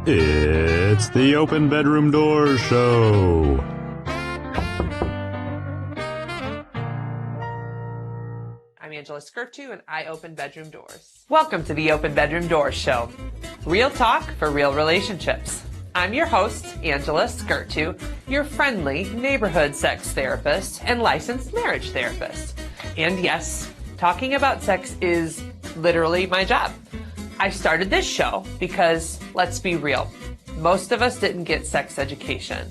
It's the Open Bedroom Door Show. I'm Angela Skirtu, and I open bedroom doors. Welcome to the Open Bedroom Door Show. Real talk for real relationships. I'm your host, Angela Skirtu, your friendly neighborhood sex therapist and licensed marriage therapist. And yes, talking about sex is literally my job. I started this show because, let's be real, most of us didn't get sex education.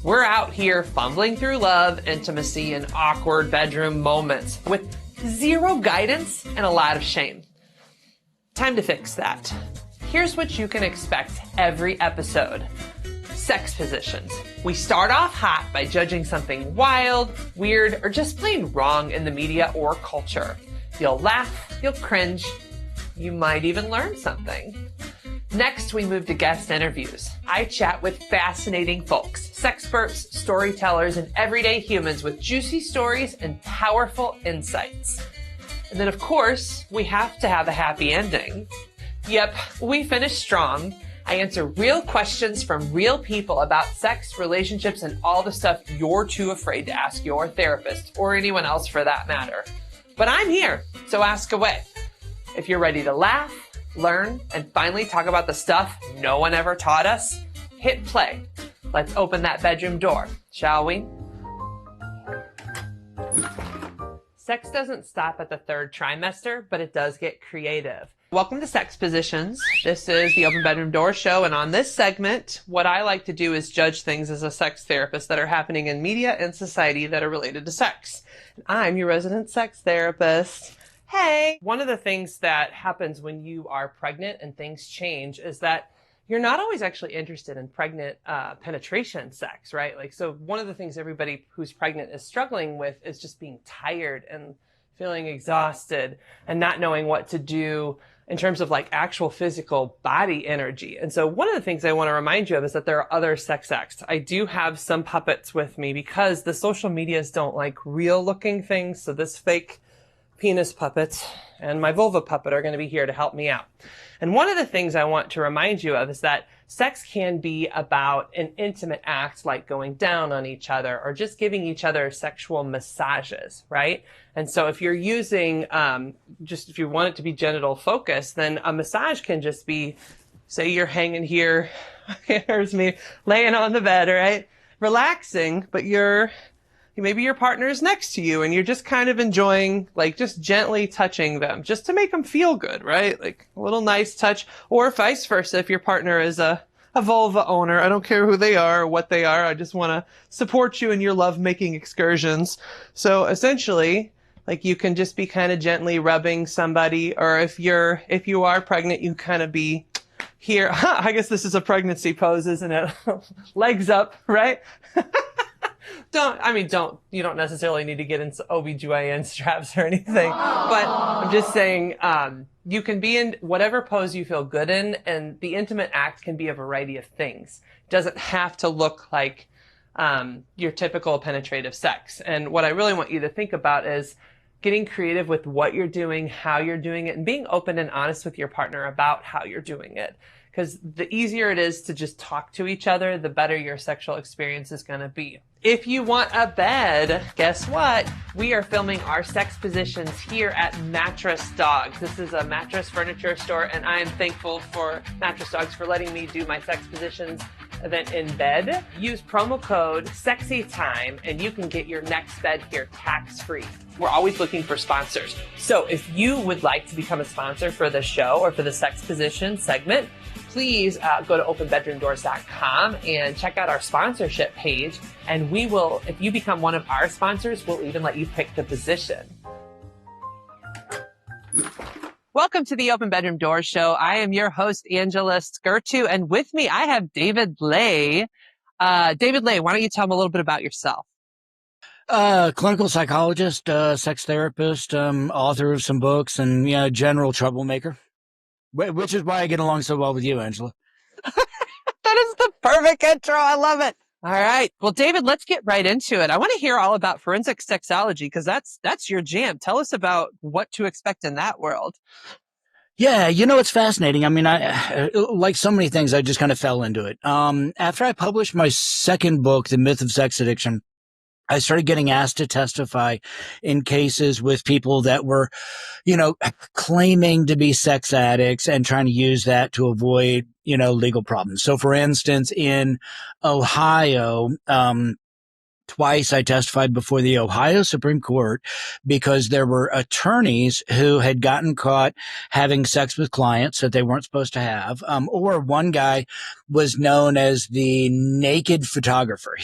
We're out here fumbling through love, intimacy, and awkward bedroom moments with zero guidance and a lot of shame. Time to fix that. Here's what you can expect every episode. Sex positions. We start off hot by judging something wild, weird, or just plain wrong in the media or culture. You'll laugh, you'll cringe, you might even learn something. Next, we move to guest interviews. I chat with fascinating folks, sexperts, storytellers, and everyday humans with juicy stories and powerful insights. And then, of course, we have to have a happy ending. Yep, we finish strong. I answer real questions from real people about sex, relationships, and all the stuff you're too afraid to ask your therapist or anyone else for that matter. But I'm here, so ask away. If you're ready to laugh, learn, and finally talk about the stuff no one ever taught us, hit play. Let's open that bedroom door, shall we? Sex doesn't stop at the third trimester, but it does get creative. Welcome to Sex Positions. This is the Open Bedroom Door Show, and on this segment, what I like to do is judge things as a sex therapist that are happening in media and society that are related to sex. And I'm your resident sex therapist. Hey! One of the things that happens when you are pregnant and things change is that you're not always actually interested in pregnant penetration sex, right? Like, so one of the things everybody who's pregnant is struggling with is just being tired and feeling exhausted and not knowing what to do in terms of like actual physical body energy. And so one of the things I want to remind you of is that there are other sex acts. I do have some puppets with me because the social medias don't like real looking things. So this fake penis puppet and my vulva puppet are going to be here to help me out. And one of the things I want to remind you of is that sex can be about an intimate act like going down on each other or just giving each other sexual massages, right? And so if you're using, if you want it to be genital focused, then a massage can just be, say you're hanging here, here's me laying on the bed, right? Relaxing, but maybe your partner is next to you and you're just kind of enjoying, like just gently touching them just to make them feel good, right? Like a little nice touch, or vice versa. If your partner is a vulva owner, I don't care who they are or what they are. I just want to support you in your lovemaking excursions. So essentially, like you can just be kind of gently rubbing somebody, or if you are pregnant, you kind of be here. I guess this is a pregnancy pose, isn't it? Legs up, right? You don't necessarily need to get into OBGYN straps or anything, but I'm just saying, you can be in whatever pose you feel good in, and the intimate act can be a variety of things. It doesn't have to look like, your typical penetrative sex. And what I really want you to think about is getting creative with what you're doing, how you're doing it, and being open and honest with your partner about how you're doing it. Because the easier it is to just talk to each other, the better your sexual experience is going to be. If you want a bed, guess what? We are filming our sex positions here at Mattress Dogs. This is a mattress furniture store, and I am thankful for Mattress Dogs for letting me do my sex positions event in bed. Use promo code SEXYTIME, and you can get your next bed here tax-free. We're always looking for sponsors. So if you would like to become a sponsor for the show or for the sex position segment, please go to openbedroomdoors.com and check out our sponsorship page. And we will, if you become one of our sponsors, we'll even let you pick the position. Welcome to the Open Bedroom Door Show. I am your host, Angela Skirtu, and with me, I have David Lay. David Lay, why don't you tell them a little bit about yourself? Clinical psychologist, sex therapist, author of some books, and general troublemaker. Which is why I get along so well with you, Angela. That is the perfect intro. I love it. All right. Well, David, let's get right into it. I want to hear all about forensic sexology because that's your jam. Tell us about what to expect in that world. Yeah, it's fascinating. I mean, I like so many things, I just kind of fell into it. After I published my second book, The Myth of Sex Addiction, I started getting asked to testify in cases with people that were, claiming to be sex addicts and trying to use that to avoid, legal problems. So for instance, in Ohio, twice I testified before the Ohio Supreme Court because there were attorneys who had gotten caught having sex with clients that they weren't supposed to have. Or one guy was known as the naked photographer.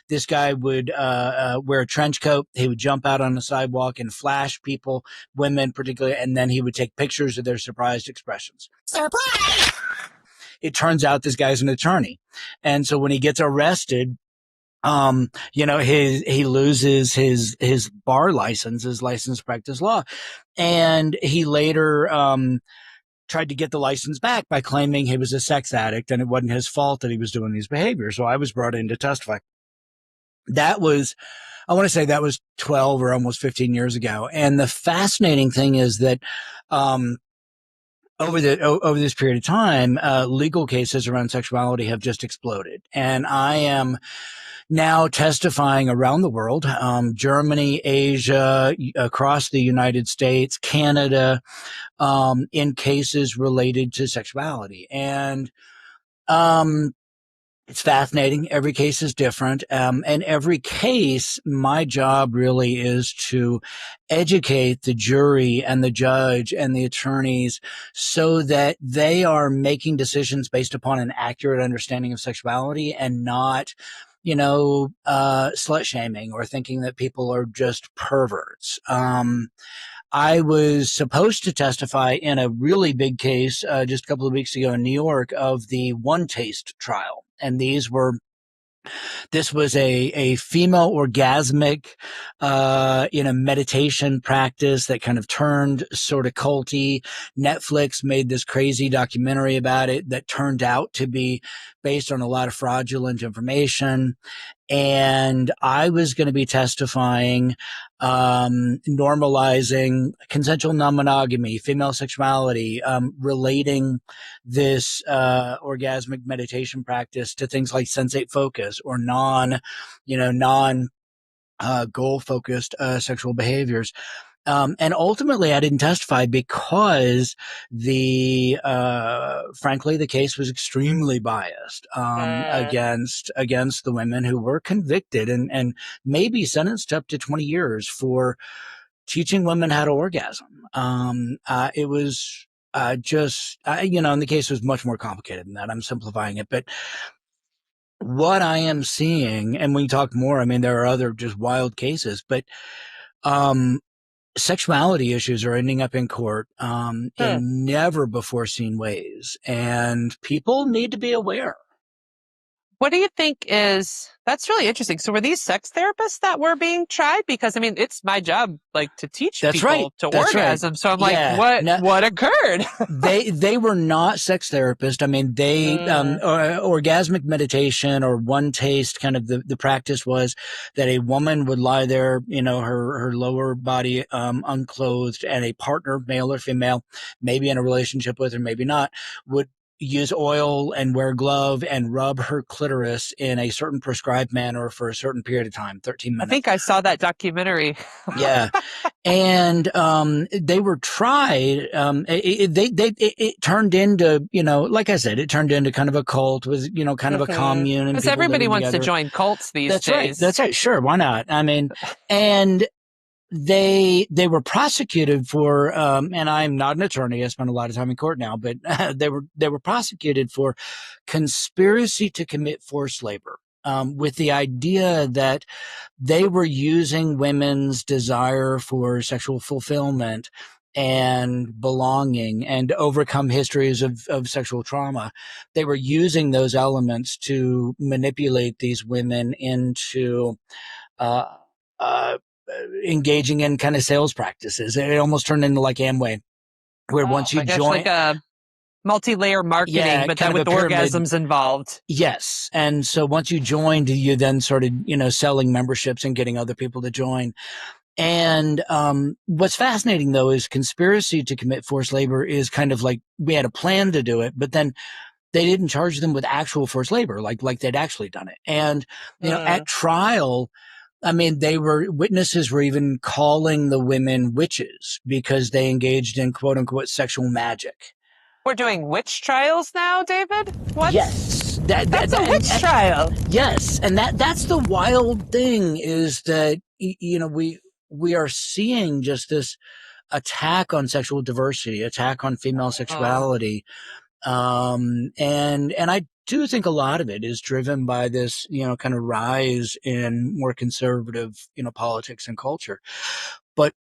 This guy would wear a trench coat. He would jump out on the sidewalk and flash people, women particularly, and then he would take pictures of their surprised expressions. Surprise! It turns out this guy's an attorney. And so when he gets arrested, he loses his bar license, his license to practice law. And he later, tried to get the license back by claiming he was a sex addict and it wasn't his fault that he was doing these behaviors. So I was brought in to testify. I want to say that was 12 or almost 15 years ago. And the fascinating thing is that, over this period of time, legal cases around sexuality have just exploded. And I am now testifying around the world, Germany, Asia, across the United States, Canada, in cases related to sexuality. And, it's fascinating. Every case is different. And every case, my job really is to educate the jury and the judge and the attorneys so that they are making decisions based upon an accurate understanding of sexuality and not, slut shaming or thinking that people are just perverts. I was supposed to testify in a really big case just a couple of weeks ago in New York of the one taste trial. And this was a female orgasmic, meditation practice that kind of turned sort of culty. Netflix made this crazy documentary about it that turned out to be based on a lot of fraudulent information. And I was going to be testifying, normalizing consensual non-monogamy, female sexuality, relating this orgasmic meditation practice to things like sensate focus or non goal focused sexual behaviors. And ultimately I didn't testify because frankly, the case was extremely biased, against the women who were convicted and maybe sentenced up to 20 years for teaching women how to orgasm. It was, and the case was much more complicated than that. I'm simplifying it, but what I am seeing, and when you talk more, I mean, there are other just wild cases, but, sexuality issues are ending up in court in never before seen ways, and people need to be aware. What do you think that's really interesting. So were these sex therapists that were being tried? Because I mean, it's my job, to teach people to orgasm. Right. So I'm what occurred? They were not sex therapists. I mean, orgasmic meditation or one taste, kind of the practice was that a woman would lie there, her lower body, unclothed, and a partner, male or female, maybe in a relationship with her, maybe not, would use oil and wear a glove and rub her clitoris in a certain prescribed manner for a certain period of time, 13 minutes. I think I saw that documentary. Yeah. And, they were tried. It turned into, like I said, it turned into kind of a cult with, kind of a commune. Because everybody wants to join cults these days. Right. That's right. Sure. Why not? I mean, and they were prosecuted for, and I'm not an attorney. I spend a lot of time in court now, but they were prosecuted for conspiracy to commit forced labor, with the idea that they were using women's desire for sexual fulfillment and belonging and to overcome histories of sexual trauma. They were using those elements to manipulate these women into, engaging in kind of sales practices. It almost turned into like Amway, where once you join, like a multi-layer marketing, but then with orgasms involved. Yes. And so once you joined, you then started, selling memberships and getting other people to join. And what's fascinating, though, is conspiracy to commit forced labor is kind of like we had a plan to do it, but then they didn't charge them with actual forced labor, like they'd actually done it. And, at trial, I mean, witnesses were even calling the women witches because they engaged in quote unquote sexual magic. We're doing witch trials now, David? What? Yes. That's a witch trial. Yes. And that's the wild thing is that, we are seeing just this attack on sexual diversity, attack on female sexuality. And I do think a lot of it is driven by this, kind of rise in more conservative, politics and culture. But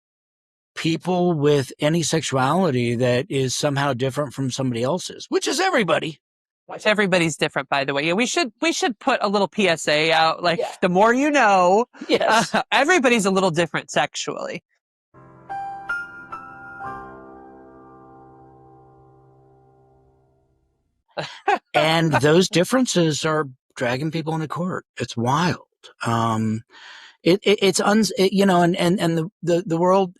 people with any sexuality that is somehow different from somebody else's, which is everybody. Which everybody's different, by the way. Yeah, we should put a little PSA out, like the more you know. Yes. Everybody's a little different sexually. And those differences are dragging people into court. It's wild. And the world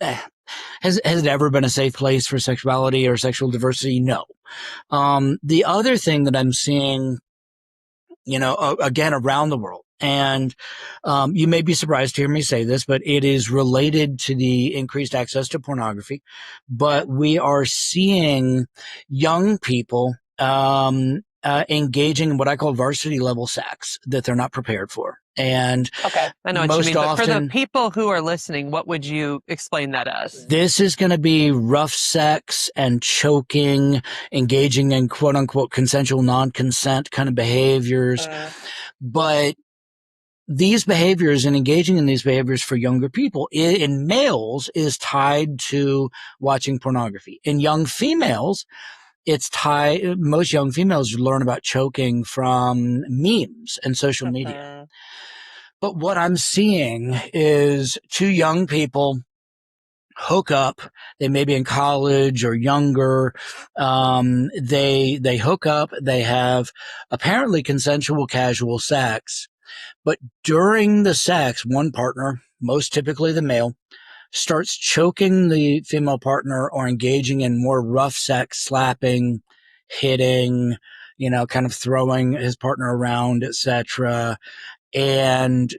has it ever been a safe place for sexuality or sexual diversity? No. The other thing that I'm seeing, again, around the world, and you may be surprised to hear me say this, but it is related to the increased access to pornography. But we are seeing young people engaging in what I call varsity level sex that they're not prepared for. And okay, I know what you mean. But for the people who are listening, what would you explain that as? This is going to be rough sex and choking, engaging in quote unquote consensual non-consent kind of behaviors. But these behaviors and engaging in these behaviors for younger people in males is tied to watching pornography. In young females, it's tied. Most young females learn about choking from memes and social media. But what I'm seeing is two young people hook up. They may be in college or younger. They hook up. They have apparently consensual casual sex. But during the sex, one partner, most typically the male, starts choking the female partner or engaging in more rough sex, slapping, hitting, kind of throwing his partner around, etc. And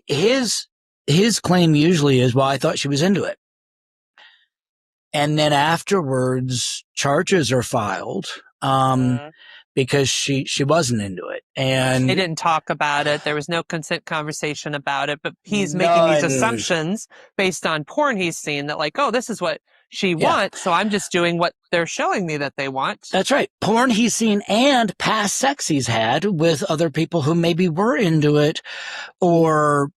his claim usually is, well, I thought she was into it. And then afterwards, charges are filed because she wasn't into it. And they didn't talk about it. There was no consent conversation about it, but he's making these assumptions based on porn he's seen that like, oh, this is what she wants, so I'm just doing what they're showing me that they want. That's right. Porn he's seen and past sex he's had with other people who maybe were into it or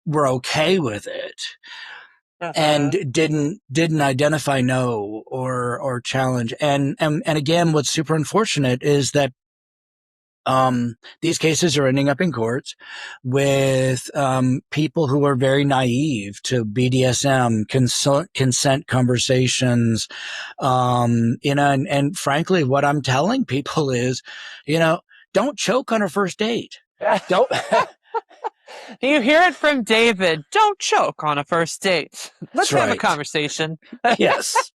were okay with it. And didn't identify no or challenge. And again, what's super unfortunate is that these cases are ending up in courts with people who are very naive to BDSM, consent conversations, and frankly, what I'm telling people is, don't choke on a first date. Don't. Do you hear it from David? Don't choke on a first date. Let's have a conversation. Yes.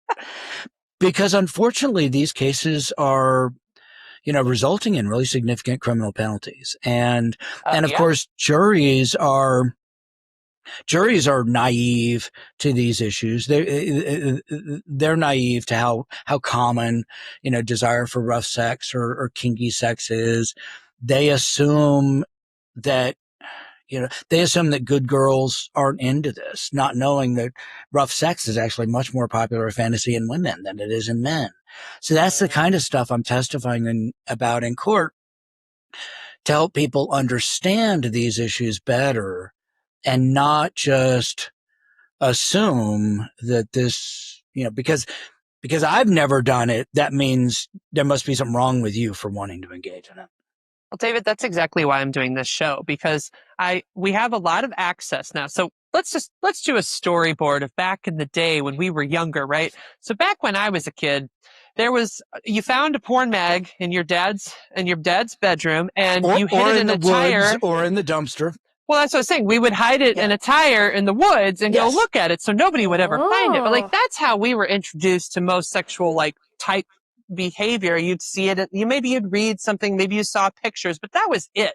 Because unfortunately, these cases are, resulting in really significant criminal penalties. And of course, juries are naive to these issues. They're naive to how common, desire for rough sex or kinky sex is. They assume that good girls aren't into this, not knowing that rough sex is actually much more popular fantasy in women than it is in men. So that's the kind of stuff I'm testifying about in court to help people understand these issues better and not just assume that this, because I've never done it, that means there must be something wrong with you for wanting to engage in it. Well, David, that's exactly why I'm doing this show, because we have a lot of access now. So let's do a storyboard of back in the day when we were younger, right? So back when I was a kid, you found a porn mag in your dad's bedroom, and you hid it in a tire or in the dumpster. Well, that's what I was saying. We would hide it in a tire in the woods and go look at it so nobody would ever find it. But like, that's how we were introduced to most sexual like type behavior. You'd see it. Maybe you'd read something. Maybe you saw pictures, but that was it.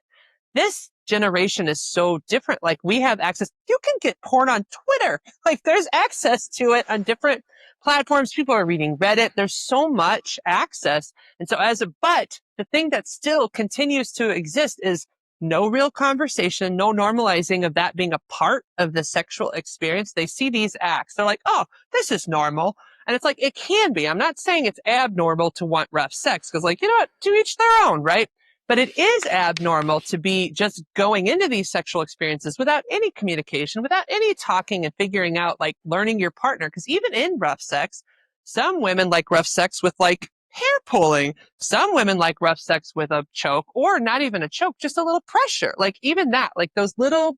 This generation is so different. Like we have access. You can get porn on Twitter. Like there's access to it on different platforms. People are reading Reddit. There's so much access. And so but the thing that still continues to exist is no real conversation, no normalizing of that being a part of the sexual experience. They see these acts. They're like, oh, this is normal. And it's like, it can be. I'm not saying it's abnormal to want rough sex because like, you know what, to each their own, right? But it is abnormal to be just going into these sexual experiences without any communication, without any talking and figuring out, like learning your partner. Because even in rough sex, some women like rough sex with like hair pulling. Some women like rough sex with a choke or not even a choke, just a little pressure. Like even that, like those little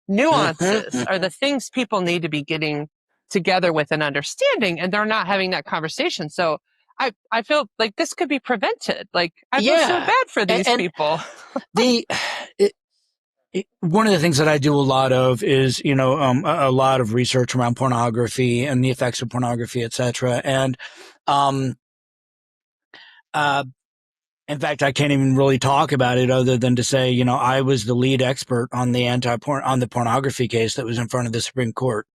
nuances are the things people need to be getting together with and understanding. And they're not having that conversation. So I feel like this could be prevented. Like I feel so bad for these people. One of the things that I do a lot of is, a lot of research around pornography and the effects of pornography, et cetera. And, in fact, I can't even really talk about it other than to say, I was the lead expert on the pornography case that was in front of the Supreme Court,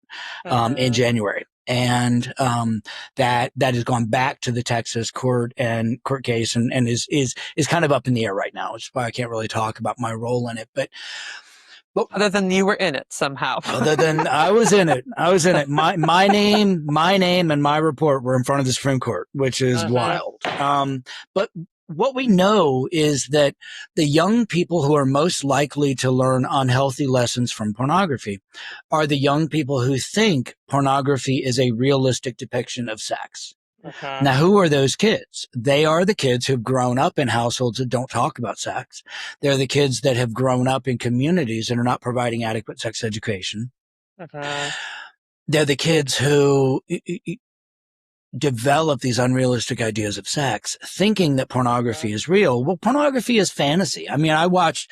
in January. And, that has gone back to the Texas court case and is kind of up in the air right now, which is why I can't really talk about my role in it. But other than you were in it somehow. Other than I was in it. My name and my report were in front of the Supreme Court, which is wild. But what we know is that the young people who are most likely to learn unhealthy lessons from pornography are the young people who think pornography is a realistic depiction of sex. Now, who are those kids? They are the kids who've grown up in households that don't talk about sex. They're the kids that have grown up in communities that are not providing adequate sex education. They're the kids who develop these unrealistic ideas of sex, thinking that pornography is real. Well, pornography is fantasy. I mean, I was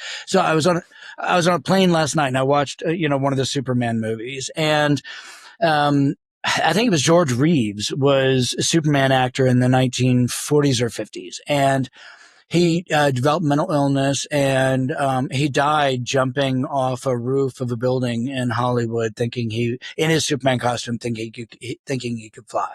on a plane last night and I watched, one of the Superman movies, and, I think it was George Reeves was a Superman actor in the 1940s or 50s. And he developed mental illness and he died jumping off a roof of a building in Hollywood in his Superman costume, thinking he could fly.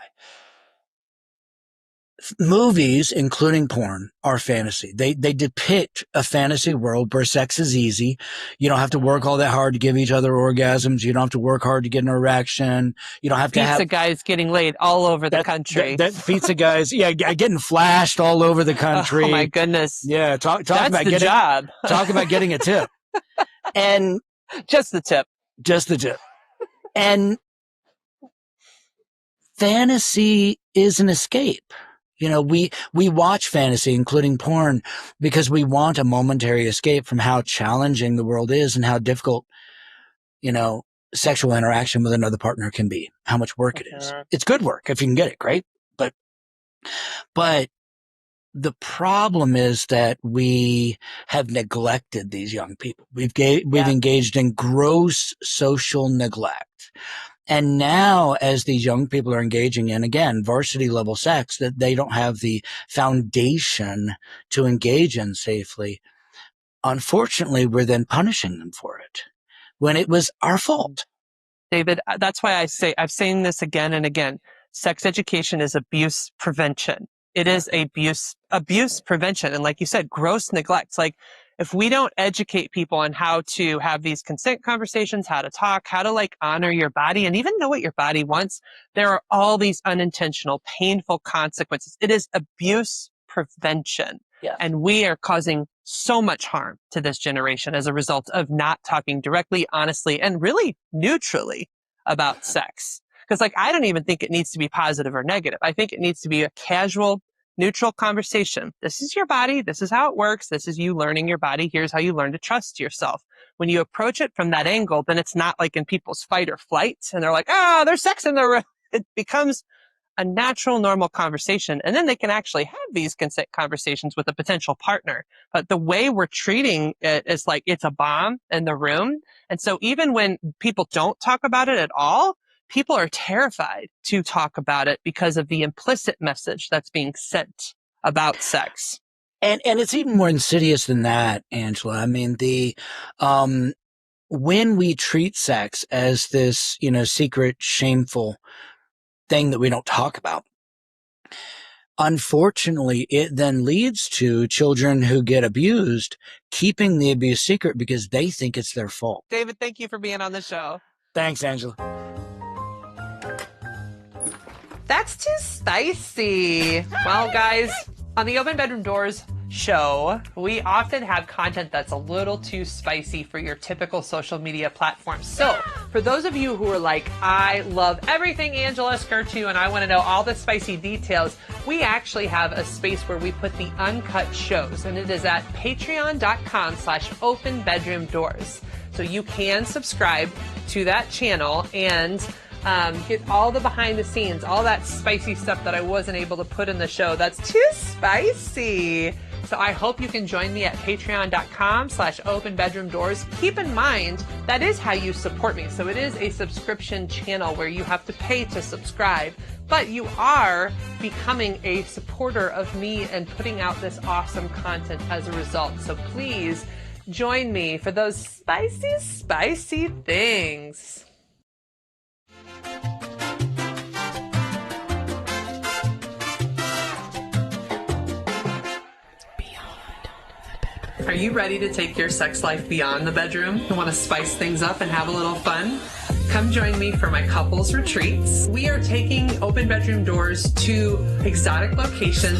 Movies, including porn, are fantasy. They depict a fantasy world where sex is easy. You don't have to work all that hard to give each other orgasms. You don't have to work hard to get an erection. You don't have to have pizza guys getting laid all over the country. That pizza guys, getting flashed all over the country. Oh my goodness! Yeah, talk That's about the job. Talk about getting a tip, and just the tip. And fantasy is an escape. We watch fantasy, including porn, because we want a momentary escape from how challenging the world is and how difficult, sexual interaction with another partner can be, how much work it is. It's good work if you can get it, great. But the problem is that we have neglected these young people. We've engaged in gross social neglect. And now, as these young people are engaging in, again, varsity level sex that they don't have the foundation to engage in safely, unfortunately, we're then punishing them for it when it was our fault. David, that's why I say, I've seen this again and again. Sex education is abuse prevention. It is abuse prevention. And like you said, gross neglect. Like, if we don't educate people on how to have these consent conversations, how to talk, how to like honor your body and even know what your body wants, there are all these unintentional, painful consequences. It is abuse prevention. Yeah. And we are causing so much harm to this generation as a result of not talking directly, honestly, and really neutrally about sex. Because like, I don't even think it needs to be positive or negative. I think it needs to be a casual, neutral conversation. This is your body. This is how it works. This is you learning your body. Here's how you learn to trust yourself. When you approach it from that angle, then it's not like in people's fight or flight and they're like, there's sex in the room. It becomes a natural, normal conversation. And then they can actually have these consent conversations with a potential partner. But the way we're treating it is like it's a bomb in the room. And so even when people don't talk about it at all, people are terrified to talk about it because of the implicit message that's being sent about sex. And it's even more insidious than that, Angela. I mean, when we treat sex as this, secret, shameful thing that we don't talk about, unfortunately, it then leads to children who get abused keeping the abuse secret because they think it's their fault. David, thank you for being on the show. Thanks, Angela. That's too spicy. Well, guys, on the Open Bedroom Doors show, we often have content that's a little too spicy for your typical social media platforms. So for those of you who are like, I love everything Angela Skurtu and I want to know all the spicy details, we actually have a space where we put the uncut shows, and it is at patreon.com/openbedroomdoors. So you can subscribe to that channel and get all the behind the scenes, all that spicy stuff that I wasn't able to put in the show. That's too spicy. So I hope you can join me at patreon.com/openbedroomdoors. Keep in mind, that is how you support me. So it is a subscription channel where you have to pay to subscribe, but you are becoming a supporter of me and putting out this awesome content as a result. So please join me for those spicy, spicy things. Are you ready to take your sex life beyond the bedroom? You want to spice things up and have a little fun? Come join me for my couples retreats. We are taking Open Bedroom Doors to exotic locations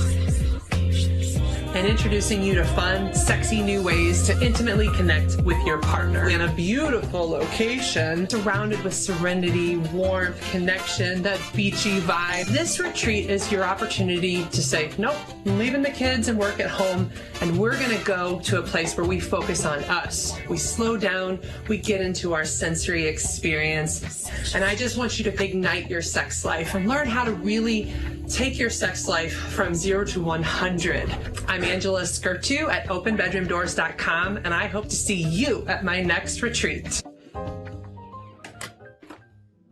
and introducing you to fun, sexy new ways to intimately connect with your partner. In a beautiful location, surrounded with serenity, warmth, connection, that beachy vibe. This retreat is your opportunity to say, nope, I'm leaving the kids and work at home, and we're gonna go to a place where we focus on us. We slow down, we get into our sensory experience, and I just want you to ignite your sex life and learn how to really take your sex life from 0 to 100. I'm Angela Skurtu at openbedroomdoors.com, and I hope to see you at my next retreat.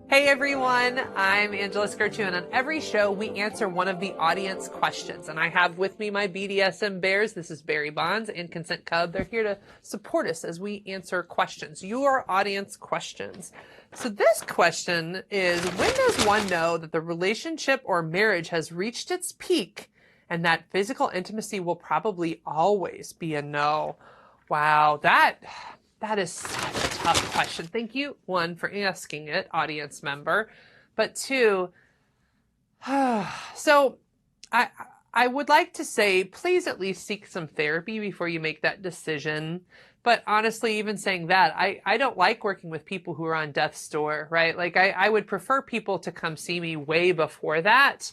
Hey everyone, I'm Angela Skurtu, and on every show we answer one of the audience questions. And I have with me my BDSM bears. This is Barry Bonds and Consent Cub. They're here to support us as we answer questions, your audience questions. So this question is, when does one know that the relationship or marriage has reached its peak and that physical intimacy will probably always be a no? Wow, that is such a tough question. Thank you, one, for asking it, audience member. But two, so I would like to say, please at least seek some therapy before you make that decision. But honestly, even saying that, I don't like working with people who are on death's door, right? Like I would prefer people to come see me way before that.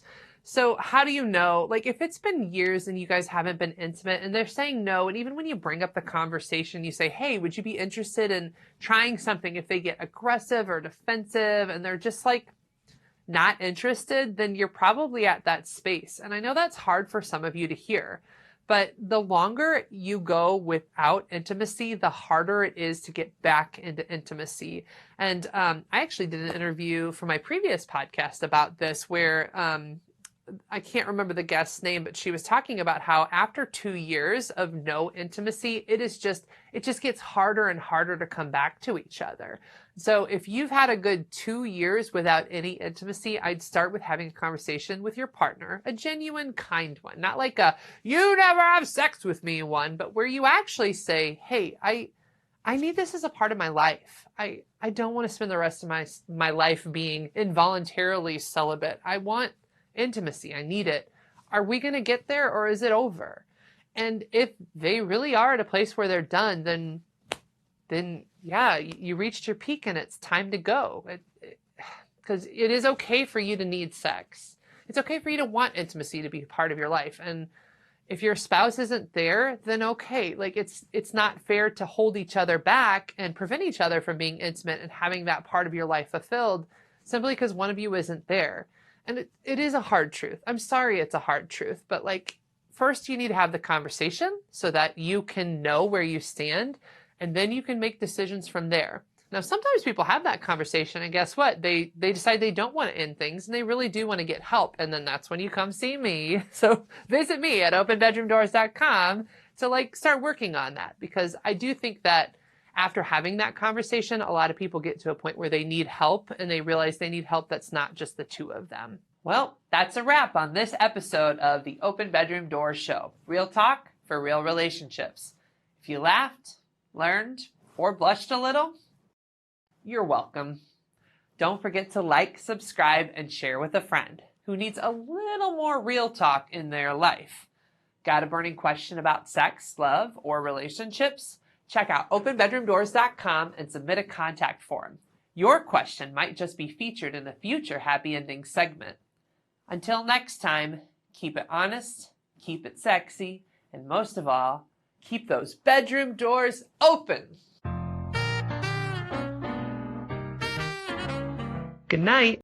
So how do you know, like if it's been years and you guys haven't been intimate and they're saying no, and even when you bring up the conversation, you say, hey, would you be interested in trying something? If they get aggressive or defensive and they're just like not interested, then you're probably at that space. And I know that's hard for some of you to hear. But the longer you go without intimacy, the harder it is to get back into intimacy. And I actually did an interview for my previous podcast about this where I can't remember the guest's name, but she was talking about how after 2 years of no intimacy, it just gets harder and harder to come back to each other. So if you've had a good 2 years without any intimacy, I'd start with having a conversation with your partner, a genuine, kind one, not like a, you never have sex with me one, but where you actually say, hey, I need this as a part of my life. I don't want to spend the rest of my life being involuntarily celibate. I want intimacy. I need it. Are we going to get there, or is it over? And if they really are at a place where they're done, then yeah, you reached your peak and it's time to go. Because it is okay for you to need sex. It's okay for you to want intimacy to be part of your life. And if your spouse isn't there, then okay. Like it's not fair to hold each other back and prevent each other from being intimate and having that part of your life fulfilled simply because one of you isn't there. And it is a hard truth. I'm sorry it's a hard truth, but like, first you need to have the conversation so that you can know where you stand, and then you can make decisions from there. Now, sometimes people have that conversation, and guess what? They decide they don't want to end things, and they really do want to get help. And then that's when you come see me. So visit me at openbedroomdoors.com to like start working on that, because I do think that after having that conversation, a lot of people get to a point where they need help, and they realize they need help that's not just the two of them. Well, that's a wrap on this episode of the Open Bedroom Doors Show. Real talk for real relationships. If you laughed, learned, or blushed a little, you're welcome. Don't forget to like, subscribe, and share with a friend who needs a little more real talk in their life. Got a burning question about sex, love, or relationships? Check out openbedroomdoors.com and submit a contact form. Your question might just be featured in a future Happy Ending segment. Until next time, keep it honest, keep it sexy, and most of all, keep those bedroom doors open. Good night.